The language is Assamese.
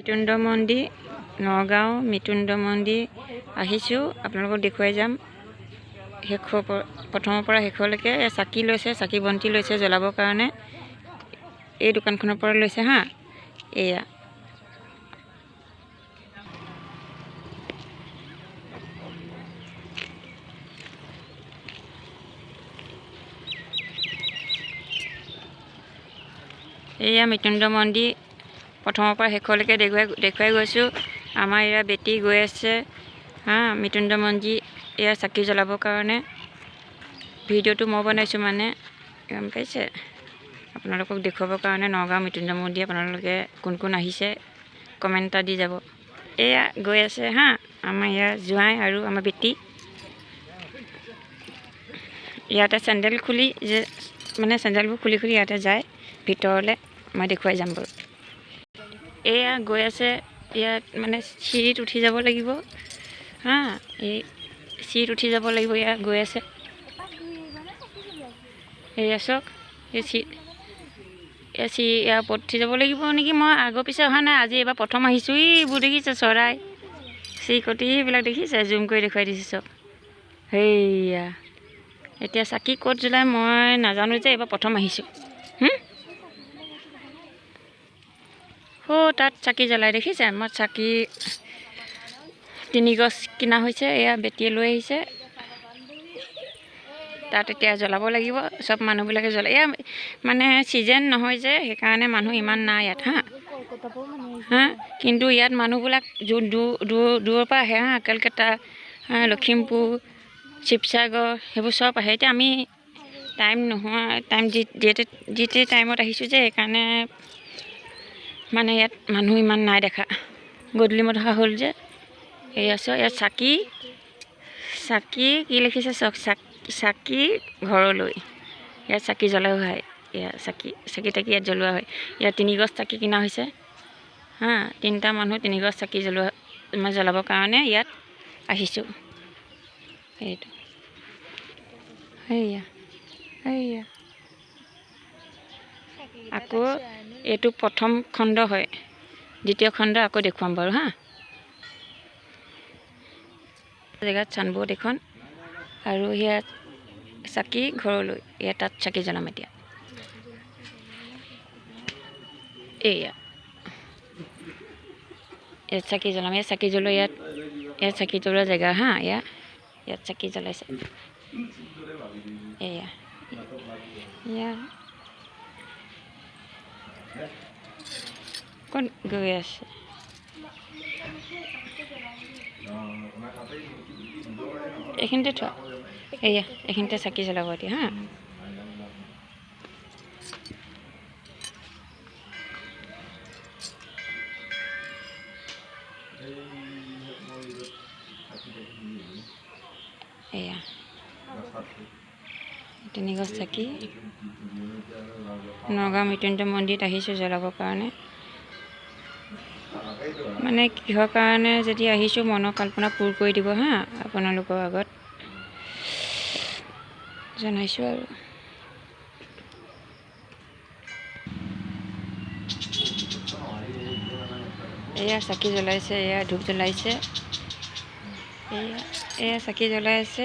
মৃত্যুঞ্জয় মন্দিৰ নগাঁও মৃত্যুঞ্জয় মন্দিৰ আহিছোঁ, আপোনালোকক দেখুৱাই যাম। প্ৰথমৰ পৰা শেষলৈকে চাকি লৈছে, চাকি বন্তি লৈছে জ্বলাবৰ কাৰণে। এই দোকানখনৰ পৰা লৈছে হা। এয়া মৃত্যুঞ্জয় মন্দিৰ প্ৰথমৰ পৰা শেষলৈকে দেখুৱাই গৈছোঁ। আমাৰ এয়া বেটি গৈ আছে হা মৃত্যুঞ্জয় মন্দিৰ এয়া চাকি জ্বলাবৰ কাৰণে। ভিডিঅ'টো মই বনাইছোঁ মানে, গম পাইছে, আপোনালোকক দেখুৱাবৰ কাৰণে। নগাঁও মৃত্যুঞ্জয় মন্দিৰ আপোনালোকে কোন কোন আহিছে কমেণ্ট এটা দি যাব। এয়া গৈ আছে হা আমাৰ ইয়াৰ জোঁৱাই আৰু আমাৰ বেটি। ইয়াতে চেণ্ডেল খুলি চেণ্ডেলবোৰ খুলি ইয়াতে যায় ভিতৰলৈ। মই দেখুৱাই যাম বাৰু। এয়া গৈ আছে, ইয়াত মানে চিৰিত উঠি যাব লাগিব হা। এই চিৰিত উঠি যাব লাগিব, এয়া গৈ আছে। এয়া চাওক, ইয়াৰ ওপৰত উঠি যাব লাগিব নেকি। মই আগৰ পিছে অহা নাই, আজি এইবাৰ প্ৰথম আহিছোঁ। এইবোৰ দেখিছে চৰাই চিৰিকটি এইবিলাক দেখিছে, জুম কৰি দেখুৱাই দিছোঁ চব। সেইয়া এতিয়া চাকি ক'ত জ্বলাই মই নাজানো যে, এইবাৰ প্ৰথম আহিছোঁ। তাত চাকি জ্বলাই দেখিছে। মই চাকি 3 গছ কিনা হৈছে, এয়া বেটিয়ে লৈ আহিছে। তাত এতিয়া জ্বলাব লাগিব, চব মানুহবিলাকে জ্বলাই। এয়া মানে ছিজন নহয় যে, সেইকাৰণে মানুহ ইমান নাই ইয়াত হা। কিন্তু ইয়াত মানুহবিলাক দূৰৰ পৰা আহে হা। কলকাতা, লখিমপুৰ, শিৱসাগৰ সেইবোৰ চব আহে। এতিয়া আমি টাইম যিটো টাইমত আহিছোঁ যে, সেইকাৰণে মানে ইয়াত মানুহ ইমান নাই দেখা। গধূলি মত অহা হ'ল যে। এয়া চাওক, ইয়াত চাকি কি লিখিছে চাওক, চাকি ঘৰলৈ। ইয়াত চাকি জ্বলোৱা হয়। এয়া চাকি তাকি ইয়াত জ্বলোৱা হয়। ইয়াত 3 গছ চাকি কিনা হৈছে হা। 3টা মানুহ 3 গছ চাকি জ্বলাবৰ কাৰণে ইয়াত আহিছোঁ। সেইটো সেয়া আকৌ এইটো প্ৰথম খণ্ড হয়, দ্বিতীয় খণ্ড আকৌ দেখুৱাম বাৰু হা। জেগাত চানবোৰ্ড এখন আৰু ইয়াত চাকি ঘৰলৈ। ইয়াত তাত চাকি জ্বলাম এতিয়া। ইয়াত চাকি জ্বলাম। ইয়াত চাকি জ্বলোৱা, ইয়াত চাকি জ্বলোৱা জেগা হা। ইয়াত চাকি জ্বলাইছে। ক'ত গৈ আছে? এইখিনিতে থোৱা। এইখিনিতে চাকি জ্বলাব এতিয়া হা। এয়া 3 গছ চাকি নগাঁও মৃত্যুঞ্জয় মন্দিৰত আহিছোঁ জ্বলাবৰ কাৰণে। মানে কিহৰ কাৰণে যদি আহিছোঁ, মনৰ কল্পনা পূৰ কৰি দিব হা। আপোনালোকৰ আগত জনাইছোঁ আৰু। এয়া চাকি জ্বলাইছে, এয়া ধূপ জ্বলাইছে, এয়া চাকি জ্বলাই আছে।